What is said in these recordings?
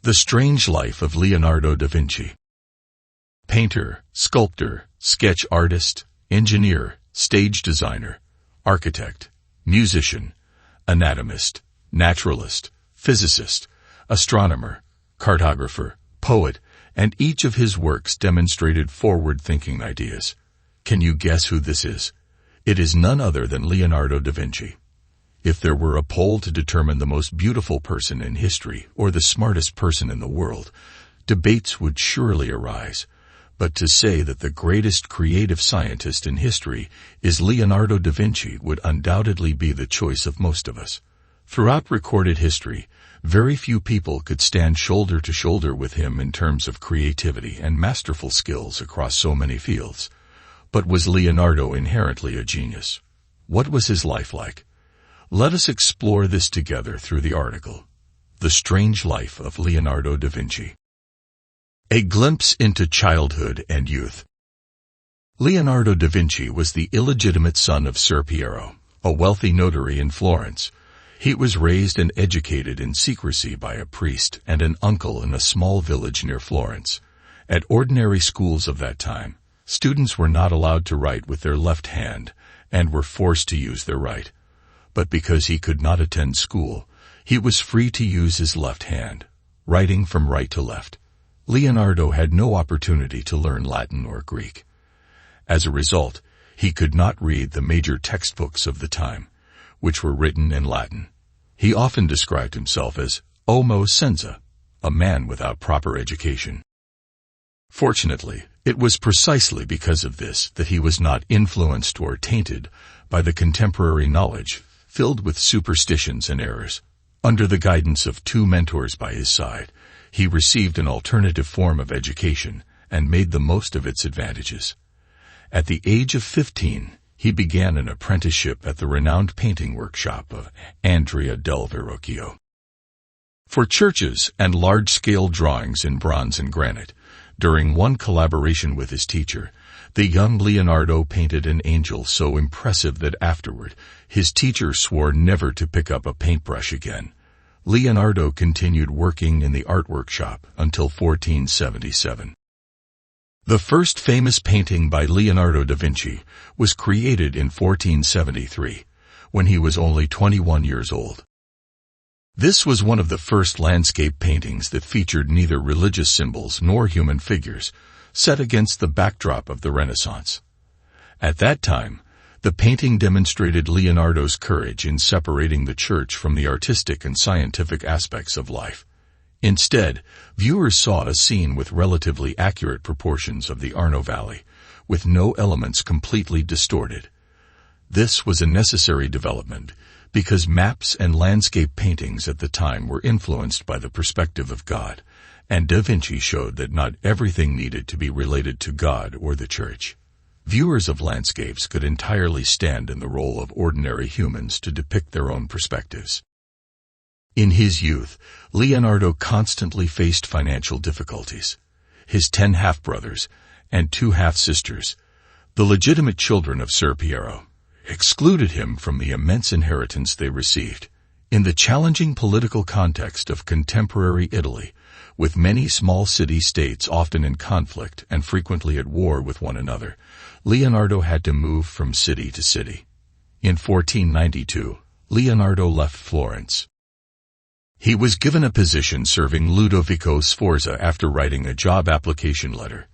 The Strange Life of Leonardo da Vinci. Painter, sculptor, sketch artist, engineer, stage designer, architect, musician, anatomist, naturalist, physicist, astronomer, cartographer, poet, and each of his works demonstrated forward-thinking ideas. Can you guess who this is? It is none other than Leonardo da Vinci. If there were a poll to determine the most beautiful person in history or the smartest person in the world, debates would surely arise. But to say that the greatest creative scientist in history is Leonardo da Vinci would undoubtedly be the choice of most of us. Throughout recorded history, very few people could stand shoulder to shoulder with him in terms of creativity and masterful skills across so many fields. But was Leonardo inherently a genius? What was his life like? Let us explore this together through the article, The Strange Life of Leonardo da Vinci. A glimpse into childhood and youth. Leonardo da Vinci was the illegitimate son of Ser Piero, a wealthy notary in Florence. He was raised and educated in secrecy by a priest and an uncle in a small village near Florence. At ordinary schools of that time, students were not allowed to write with their left hand and were forced to use their right. But because he could not attend school, he was free to use his left hand, writing from right to left. Leonardo had no opportunity to learn Latin or Greek. As a result, he could not read the major textbooks of the time, which were written in Latin. He often described himself as homo senza, a man without proper education. Fortunately, it was precisely because of this that he was not influenced or tainted by the contemporary knowledge filled with superstitions and errors. Under the guidance of two mentors by his side, he received an alternative form of education and made the most of its advantages. At the age of 15, he began an apprenticeship at the renowned painting workshop of Andrea del Verrocchio. For churches and large-scale drawings in bronze and granite, during one collaboration with his teacher, the young Leonardo painted an angel so impressive that afterward, his teacher swore never to pick up a paintbrush again. Leonardo continued working in the art workshop until 1477. The first famous painting by Leonardo da Vinci was created in 1473, when he was only 21 years old. This was one of the first landscape paintings that featured neither religious symbols nor human figures, set against the backdrop of the Renaissance. At that time, the painting demonstrated Leonardo's courage in separating the church from the artistic and scientific aspects of life. Instead, viewers saw a scene with relatively accurate proportions of the Arno Valley, with no elements completely distorted. This was a necessary development because maps and landscape paintings at the time were influenced by the perspective of God, and Da Vinci showed that not everything needed to be related to God or the church. Viewers of landscapes could entirely stand in the role of ordinary humans to depict their own perspectives. In his youth, Leonardo constantly faced financial difficulties. His 10 half-brothers and 2 half-sisters, the legitimate children of Ser Piero, excluded him from the immense inheritance they received. In the challenging political context of contemporary Italy, with many small city-states often in conflict and frequently at war with one another, Leonardo had to move from city to city. In 1492, Leonardo left Florence. He was given a position serving Ludovico Sforza after writing a job application letter.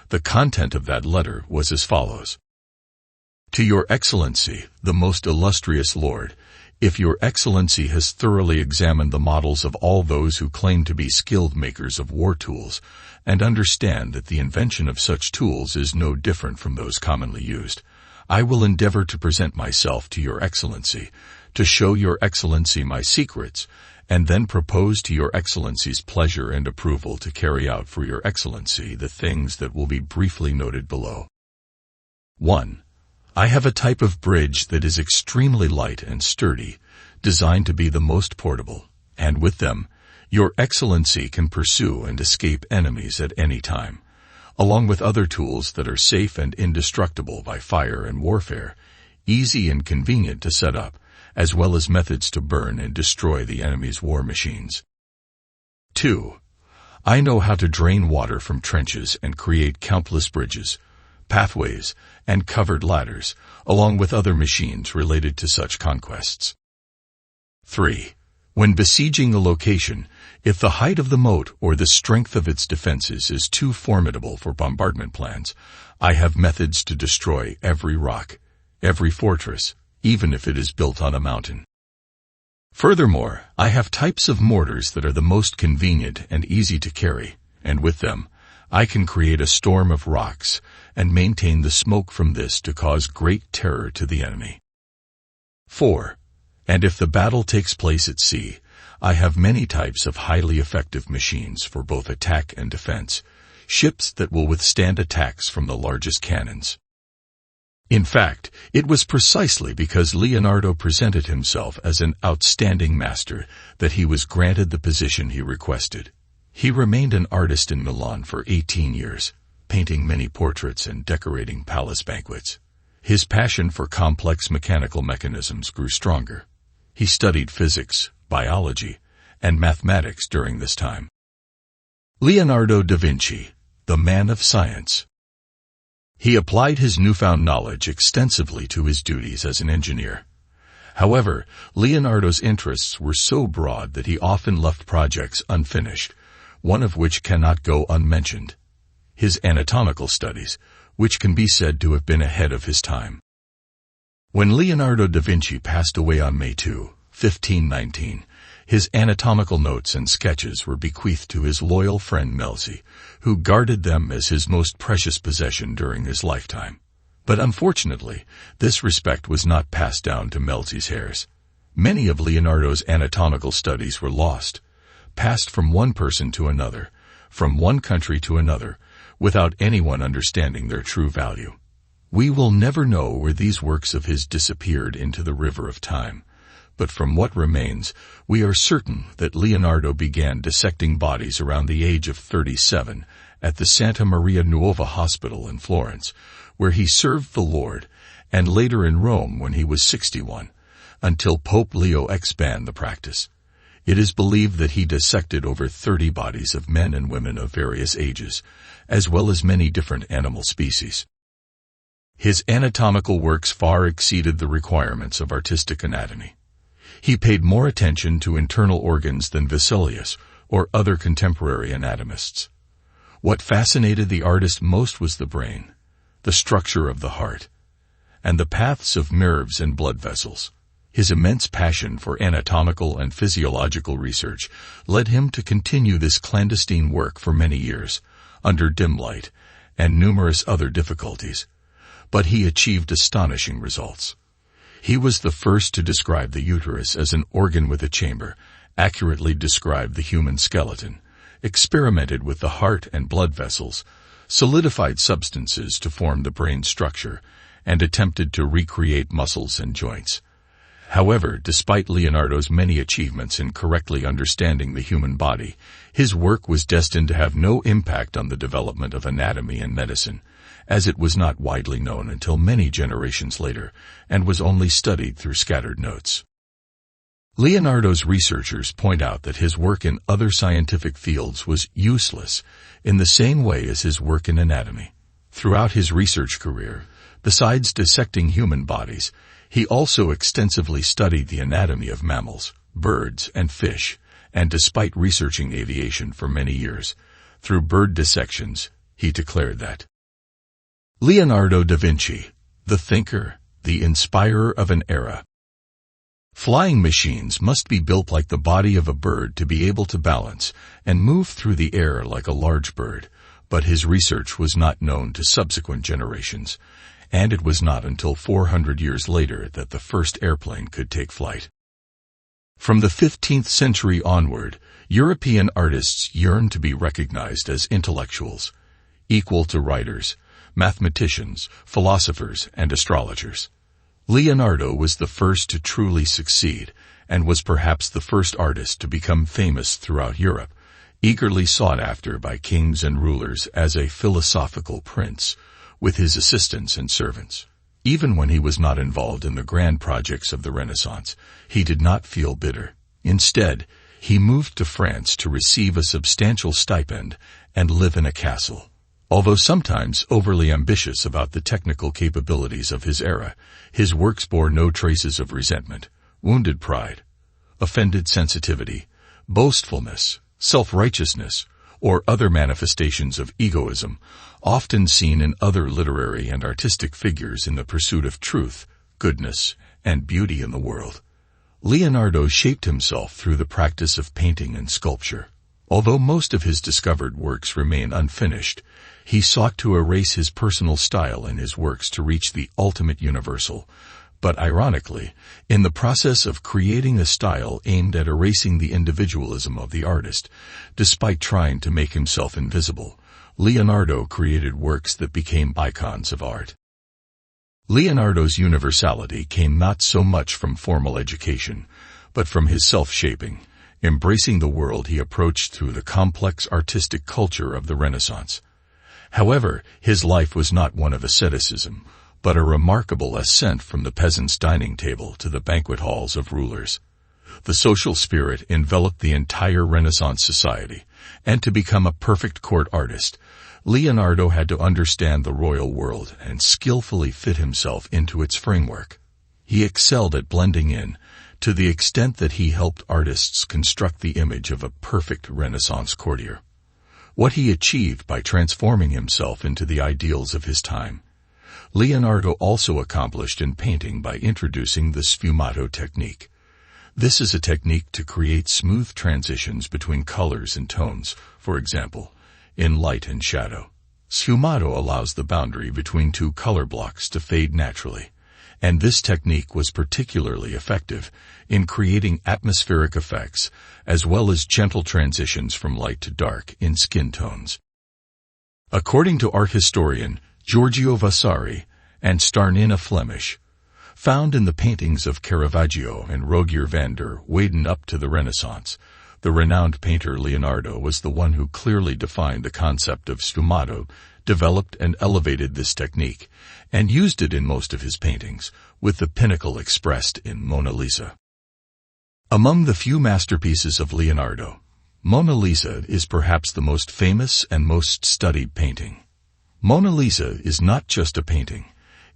The content of that letter was as follows. To Your Excellency, the most illustrious Lord, if Your Excellency has thoroughly examined the models of all those who claim to be skilled makers of war tools, and understand that the invention of such tools is no different from those commonly used, I will endeavor to present myself to Your Excellency, to show Your Excellency my secrets, and then propose to Your Excellency's pleasure and approval to carry out for Your Excellency the things that will be briefly noted below. 1. I have a type of bridge that is extremely light and sturdy, designed to be the most portable, and with them, Your Excellency can pursue and escape enemies at any time, along with other tools that are safe and indestructible by fire and warfare, easy and convenient to set up, as well as methods to burn and destroy the enemy's war machines. 2. I know how to drain water from trenches and create countless bridges, pathways, and covered ladders, along with other machines related to such conquests. 3. When besieging a location, if the height of the moat or the strength of its defenses is too formidable for bombardment plans, I have methods to destroy every rock, every fortress, even if it is built on a mountain. Furthermore, I have types of mortars that are the most convenient and easy to carry, and with them, I can create a storm of rocks and maintain the smoke from this to cause great terror to the enemy. 4. And if the battle takes place at sea, I have many types of highly effective machines for both attack and defense, ships that will withstand attacks from the largest cannons. In fact, it was precisely because Leonardo presented himself as an outstanding master that he was granted the position he requested. He remained an artist in Milan for 18 years, painting many portraits and decorating palace banquets. His passion for complex mechanical mechanisms grew stronger. He studied physics, biology, and mathematics during this time. Leonardo da Vinci, the man of science. He applied his newfound knowledge extensively to his duties as an engineer. However, Leonardo's interests were so broad that he often left projects unfinished, one of which cannot go unmentioned: his anatomical studies, which can be said to have been ahead of his time. When Leonardo da Vinci passed away on May 2, 1519, his anatomical notes and sketches were bequeathed to his loyal friend Melzi, who guarded them as his most precious possession during his lifetime. But unfortunately, this respect was not passed down to Melzi's heirs. Many of Leonardo's anatomical studies were lost, passed from one person to another, from one country to another, without anyone understanding their true value. We will never know where these works of his disappeared into the river of time, but from what remains, we are certain that Leonardo began dissecting bodies around the age of 37 at the Santa Maria Nuova Hospital in Florence, where he served the Lord, and later in Rome when he was 61, until Pope Leo X banned the practice. It is believed that he dissected over 30 bodies of men and women of various ages, as well as many different animal species. His anatomical works far exceeded the requirements of artistic anatomy. He paid more attention to internal organs than Vesalius or other contemporary anatomists. What fascinated the artist most was the brain, the structure of the heart, and the paths of nerves and blood vessels. His immense passion for anatomical and physiological research led him to continue this clandestine work for many years, under dim light and numerous other difficulties. But he achieved astonishing results. He was the first to describe the uterus as an organ with a chamber, accurately described the human skeleton, experimented with the heart and blood vessels, solidified substances to form the brain structure, and attempted to recreate muscles and joints. However, despite Leonardo's many achievements in correctly understanding the human body, his work was destined to have no impact on the development of anatomy and medicine, as it was not widely known until many generations later, and was only studied through scattered notes. Leonardo's researchers point out that his work in other scientific fields was useless in the same way as his work in anatomy. Throughout his research career, besides dissecting human bodies, he also extensively studied the anatomy of mammals, birds, and fish, and despite researching aviation for many years, through bird dissections, he declared that Leonardo da Vinci, the thinker, the inspirer of an era. Flying machines must be built like the body of a bird to be able to balance and move through the air like a large bird, but his research was not known to subsequent generations, and it was not until 400 years later that the first airplane could take flight. From the 15th century onward, European artists yearned to be recognized as intellectuals, equal to writers, mathematicians, philosophers, and astrologers. Leonardo was the first to truly succeed, and was perhaps the first artist to become famous throughout Europe, eagerly sought after by kings and rulers as a philosophical prince, with his assistants and servants. Even when he was not involved in the grand projects of the Renaissance, he did not feel bitter. Instead, He moved to France to receive a substantial stipend and live in a castle. Although sometimes overly ambitious about the technical capabilities of his era, his works bore no traces of resentment, wounded pride, offended sensitivity, boastfulness, self-righteousness, or other manifestations of egoism, often seen in other literary and artistic figures in the pursuit of truth, goodness, and beauty in the world. Leonardo shaped himself through the practice of painting and sculpture. Although most of his discovered works remain unfinished, he sought to erase his personal style in his works to reach the ultimate universal. But ironically, in the process of creating a style aimed at erasing the individualism of the artist, despite trying to make himself invisible, Leonardo created works that became icons of art. Leonardo's universality came not so much from formal education, but from his self-shaping, embracing the world he approached through the complex artistic culture of the Renaissance. However, his life was not one of asceticism, but a remarkable ascent from the peasant's dining table to the banquet halls of rulers. The social spirit enveloped the entire Renaissance society, and to become a perfect court artist, Leonardo had to understand the royal world and skillfully fit himself into its framework. He excelled at blending in, to the extent that he helped artists construct the image of a perfect Renaissance courtier. What he achieved by transforming himself into the ideals of his time, Leonardo also accomplished in painting by introducing the sfumato technique. This is a technique to create smooth transitions between colors and tones, for example, in light and shadow. Sfumato allows the boundary between two color blocks to fade naturally, and this technique was particularly effective in creating atmospheric effects as well as gentle transitions from light to dark in skin tones. According to art historian Giorgio Vasari and Starnina Flemish, found in the paintings of Caravaggio and Rogier van der Weyden up to the Renaissance, the renowned painter Leonardo was the one who clearly defined the concept of sfumato, developed and elevated this technique, and used it in most of his paintings, with the pinnacle expressed in Mona Lisa. Among the few masterpieces of Leonardo, Mona Lisa is perhaps the most famous and most studied painting. Mona Lisa is not just a painting,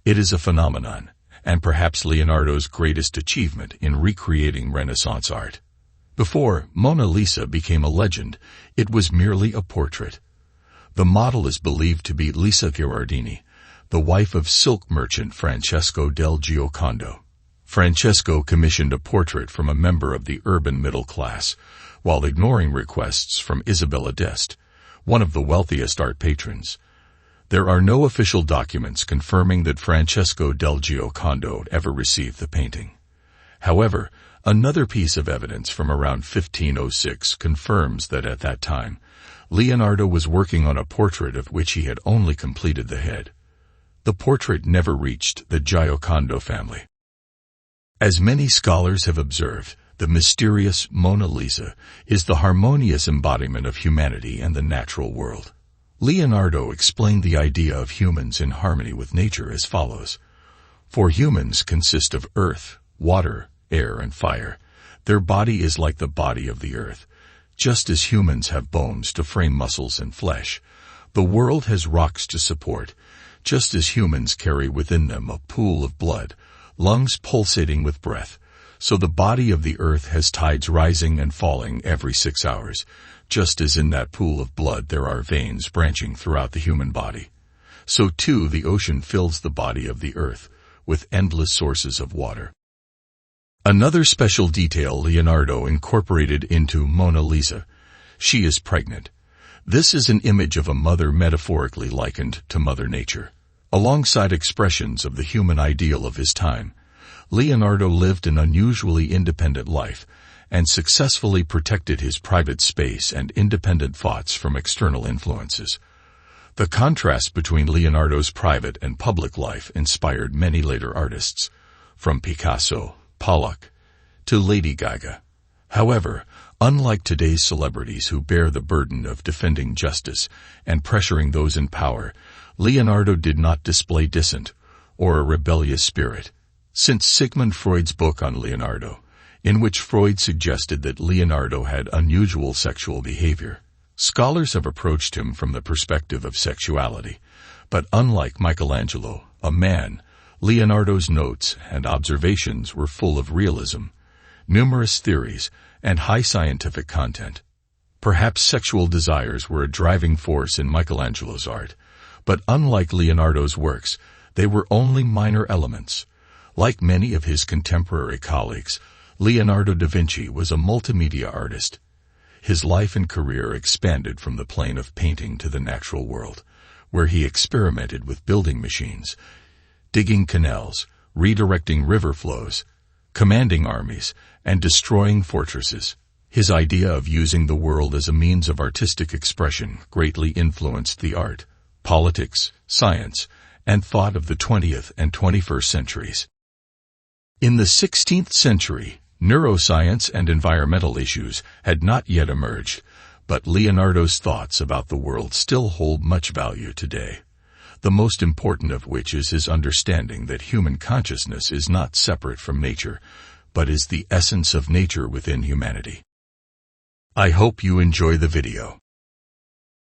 it is a phenomenon, and perhaps Leonardo's greatest achievement in recreating Renaissance art. Before Mona Lisa became a legend, it was merely a portrait. The model is believed to be Lisa Gherardini, the wife of silk merchant Francesco del Giocondo. Francesco commissioned a portrait from a member of the urban middle class, while ignoring requests from Isabella d'Este, one of the wealthiest art patrons. There are no official documents confirming that Francesco del Giocondo ever received the painting. However, another piece of evidence from around 1506 confirms that at that time, Leonardo was working on a portrait of which he had only completed the head. The portrait never reached the Giocondo family. As many scholars have observed, the mysterious Mona Lisa is the harmonious embodiment of humanity and the natural world. Leonardo explained the idea of humans in harmony with nature as follows. For humans consist of earth, water, air, and fire. Their body is like the body of the earth. Just as humans have bones to frame muscles and flesh, the world has rocks to support, just as humans carry within them a pool of blood, lungs pulsating with breath, so the body of the earth has tides rising and falling every 6 hours, just as in that pool of blood there are veins branching throughout the human body. So too the ocean fills the body of the earth with endless sources of water. Another special detail Leonardo incorporated into Mona Lisa. She is pregnant. This is an image of a mother metaphorically likened to Mother Nature. Alongside expressions of the human ideal of his time, Leonardo lived an unusually independent life and successfully protected his private space and independent thoughts from external influences. The contrast between Leonardo's private and public life inspired many later artists, from Picasso, Pollock, to Lady Gaga. However, unlike today's celebrities who bear the burden of defending justice and pressuring those in power, Leonardo did not display dissent or a rebellious spirit. Since Sigmund Freud's book on Leonardo, in which Freud suggested that Leonardo had unusual sexual behavior. Scholars have approached him from the perspective of sexuality, but unlike Michelangelo, a man, Leonardo's notes and observations were full of realism, numerous theories, and high scientific content. Perhaps sexual desires were a driving force in Michelangelo's art, but unlike Leonardo's works, they were only minor elements. Like many of his contemporary colleagues, Leonardo da Vinci was a multimedia artist. His life and career expanded from the plane of painting to the natural world, where he experimented with building machines, digging canals, redirecting river flows, commanding armies, and destroying fortresses. His idea of using the world as a means of artistic expression greatly influenced the art, politics, science, and thought of the 20th and 21st centuries. In the 16th century, neuroscience and environmental issues had not yet emerged, but Leonardo's thoughts about the world still hold much value today, the most important of which is his understanding that human consciousness is not separate from nature, but is the essence of nature within humanity. I hope you enjoy the video.